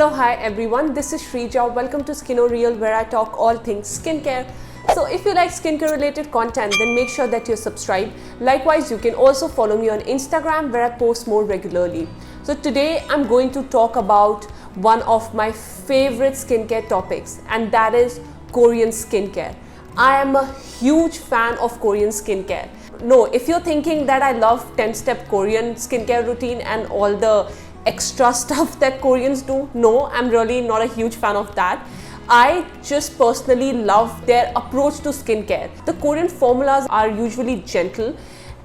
Hello, hi everyone, this is Shrija. Welcome to SkinOreal, where I talk all things skincare. So if you like skincare related content, then make sure that you're subscribed. Likewise, you can also follow me on Instagram, where I post more regularly. So today I'm going to talk about one of my favorite skincare topics, and that is Korean skincare. I am a huge fan of Korean skincare. No, if you're thinking that I love 10-step Korean skincare routine and all the extra stuff that Koreans do, no, I'm really not a huge fan of that. I just personally love their approach to skincare. The Korean formulas are usually gentle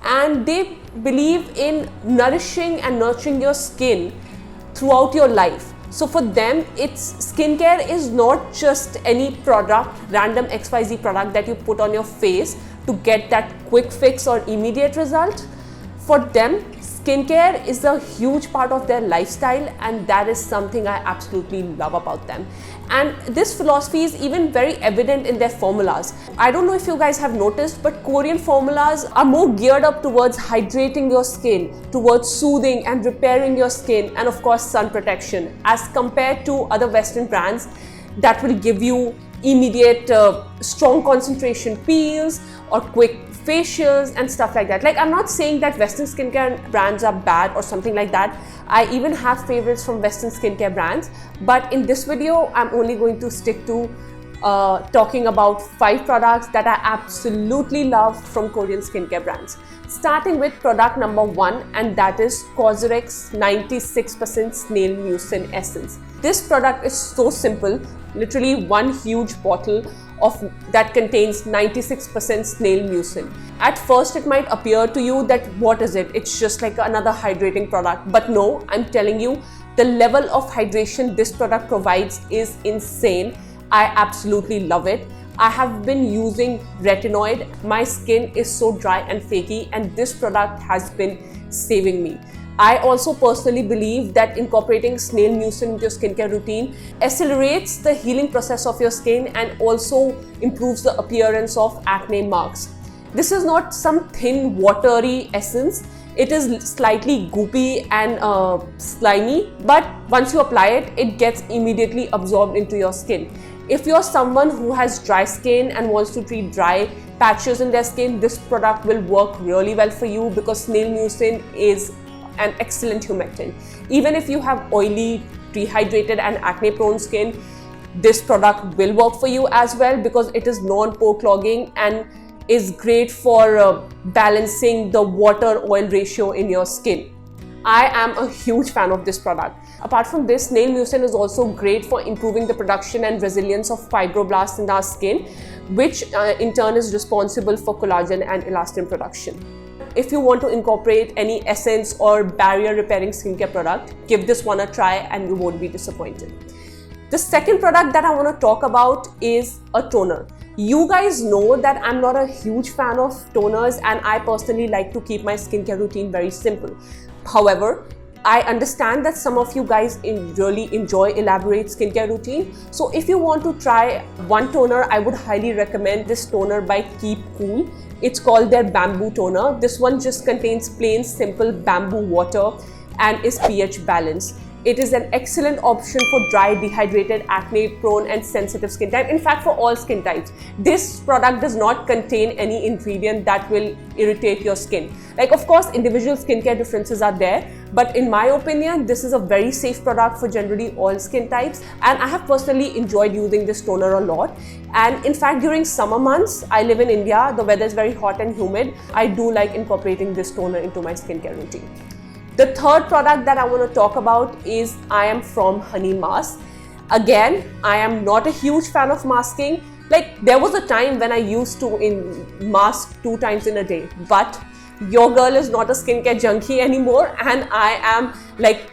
and they believe in nourishing and nurturing your skin throughout your life. So for them, skincare is not just any product, random XYZ product that you put on your face to get that quick fix or immediate result. For them, skincare is a huge part of their lifestyle, and that is something I absolutely love about them. And this philosophy is even very evident in their formulas. I don't know if you guys have noticed, but Korean formulas are more geared up towards hydrating your skin, towards soothing and repairing your skin, and of course sun protection, as compared to other Western brands that will give you immediate strong concentration peels or quick facials and stuff like that. Like, I'm not saying that Western skincare brands are bad or something like that. I even have favorites from Western skincare brands, but in this video I'm only going to stick to talking about 5 products that I absolutely love from Korean skincare brands. Starting with product number 1, and that is Cosrx 96% Snail Mucin Essence. This product is so simple, literally one huge bottle that contains 96% snail mucin. At first it might appear to you that what is it? It's just like another hydrating product. But no, I'm telling you, the level of hydration this product provides is insane. I absolutely love it. I have been using retinoid. My skin is so dry and flaky, and this product has been saving me. I also personally believe that incorporating snail mucin into your skincare routine accelerates the healing process of your skin and also improves the appearance of acne marks. This is not some thin, watery essence. It is slightly goopy and slimy, but once you apply it, it gets immediately absorbed into your skin. If you're someone who has dry skin and wants to treat dry patches in their skin, this product will work really well for you because snail mucin is an excellent humectant. Even if you have oily, dehydrated and acne prone skin, this product will work for you as well because it is non-pore clogging and is great for balancing the water-oil ratio in your skin. I am a huge fan of this product. Apart from this, snail mucin is also great for improving the production and resilience of fibroblasts in our skin, which in turn is responsible for collagen and elastin production. If you want to incorporate any essence or barrier repairing skincare product, give this one a try and you won't be disappointed. The second product that I want to talk about is a toner. You guys know that I'm not a huge fan of toners, and I personally like to keep my skincare routine very simple. However, I understand that some of you guys really enjoy elaborate skincare routine. So if you want to try one toner, I would highly recommend this toner by Keep Cool. It's called their bamboo toner. This one just contains plain simple bamboo water and is pH balanced. It is an excellent option for dry, dehydrated, acne prone and sensitive skin type. In fact, for all skin types. This product does not contain any ingredient that will irritate your skin. Like, of course, individual skincare differences are there, but in my opinion, this is a very safe product for generally all skin types. And I have personally enjoyed using this toner a lot. And in fact, during summer months, I live in India, the weather is very hot and humid. I do like incorporating this toner into my skincare routine. The third product that I want to talk about is I Am From Honey Mask. Again, I am not a huge fan of masking. Like, there was a time when I used to mask 2 times in a day, but your girl is not a skincare junkie anymore, and I am like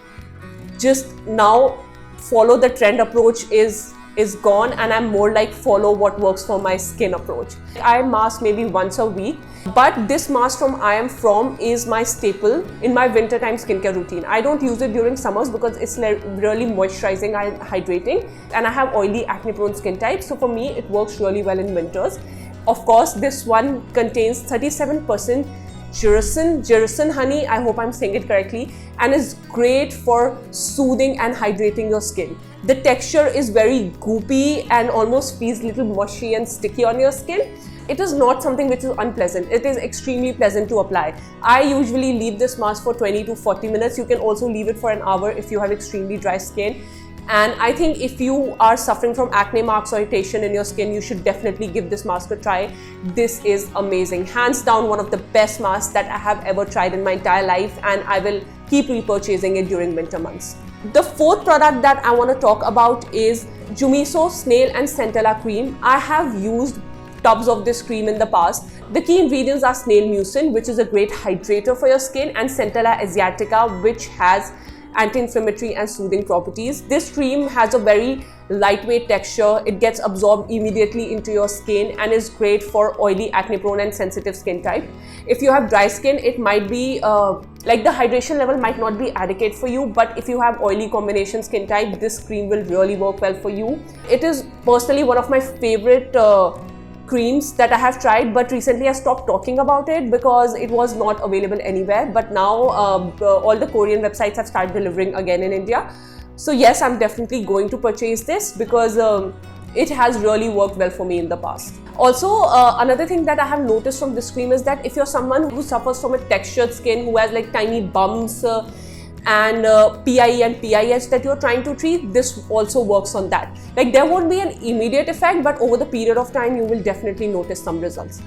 just now follow the trend approach is gone, and I'm more like follow what works for my skin approach. I mask maybe once a week, but this mask from I Am From is my staple in my wintertime skincare routine. I don't use it during summers because it's really moisturizing and hydrating, and I have oily acne prone skin type, so for me it works really well in winters. Of course, this one contains 37% Girasin honey, I hope I'm saying it correctly, and is great for soothing and hydrating your skin. The texture is very goopy and almost feels a little mushy and sticky on your skin. It is not something which is unpleasant. It is extremely pleasant to apply. I usually leave this mask for 20 to 40 minutes. You can also leave it for an hour if you have extremely dry skin. And I think if you are suffering from acne marks or irritation in your skin, you should definitely give this mask a try. This is amazing. Hands down, one of the best masks that I have ever tried in my entire life, and I will keep repurchasing it during winter months. The fourth product that I want to talk about is Jumiso Snail and Centella Cream. I have used tubs of this cream in the past. The key ingredients are snail mucin, which is a great hydrator for your skin, and Centella asiatica, which has anti-inflammatory and soothing properties. This cream has a very lightweight texture. It gets absorbed immediately into your skin and is great for oily, acne-prone and sensitive skin type. If you have dry skin, it might be like the hydration level might not be adequate for you, but if you have oily combination skin type, this cream will really work well for you. It is personally one of my favorite creams that I have tried, but recently I stopped talking about it because it was not available anywhere. But now all the Korean websites have started delivering again in India. So yes, I'm definitely going to purchase this because it has really worked well for me in the past. Also, another thing that I have noticed from this cream is that if you're someone who suffers from a textured skin, who has like tiny bumps and PIE and PIH that you're trying to treat, this also works on that. Like, there won't be an immediate effect, but over the period of time, you will definitely notice some results.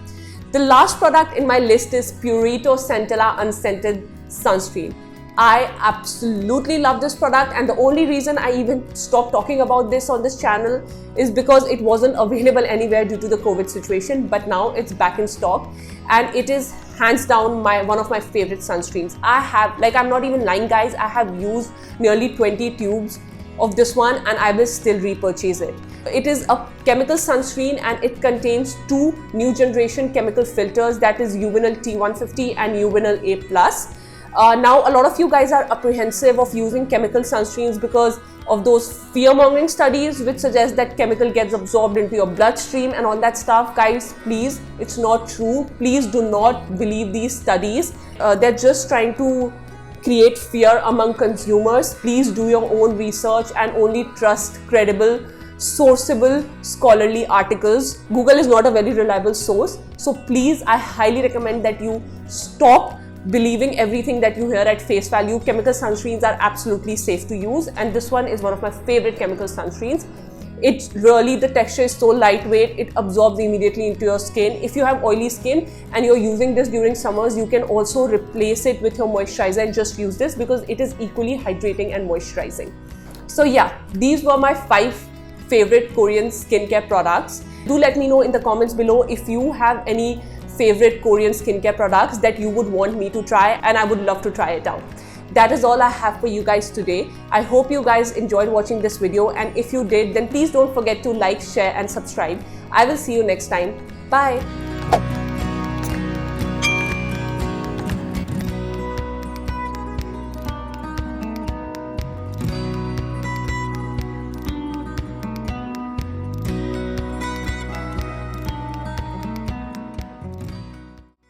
The last product in my list is Purito Centella Unscented Sunscreen. I absolutely love this product, and the only reason I even stopped talking about this on this channel is because it wasn't available anywhere due to the COVID situation, but now it's back in stock, and it is hands down one of my favorite sunscreens. I have, like, I'm not even lying guys, I have used nearly 20 tubes of this one and I will still repurchase it. It is a chemical sunscreen and it contains two new generation chemical filters, that is Uvinil T150 and Uvinil A+. Now a lot of you guys are apprehensive of using chemical sunscreens because of those fear-mongering studies which suggest that chemical gets absorbed into your bloodstream and all that stuff. Guys, please, it's not true. Please do not believe these studies. They're just trying to create fear among consumers. Please do your own research and only trust credible, sourceable, scholarly articles. Google is not a very reliable source. So please, I highly recommend that you stop believing everything that you hear at face value. Chemical sunscreens are absolutely safe to use, and this one is one of my favorite chemical sunscreens. It really, the texture is so lightweight, it absorbs immediately into your skin. If you have oily skin and you're using this during summers, you can also replace it with your moisturizer and just use this because it is equally hydrating and moisturizing. So yeah, these were my 5 favorite Korean skincare products. Do let me know in the comments below if you have any favorite Korean skincare products that you would want me to try, and I would love to try it out. That is all I have for you guys today. I hope you guys enjoyed watching this video, and if you did, then please don't forget to like, share and subscribe. I will see you next time. Bye.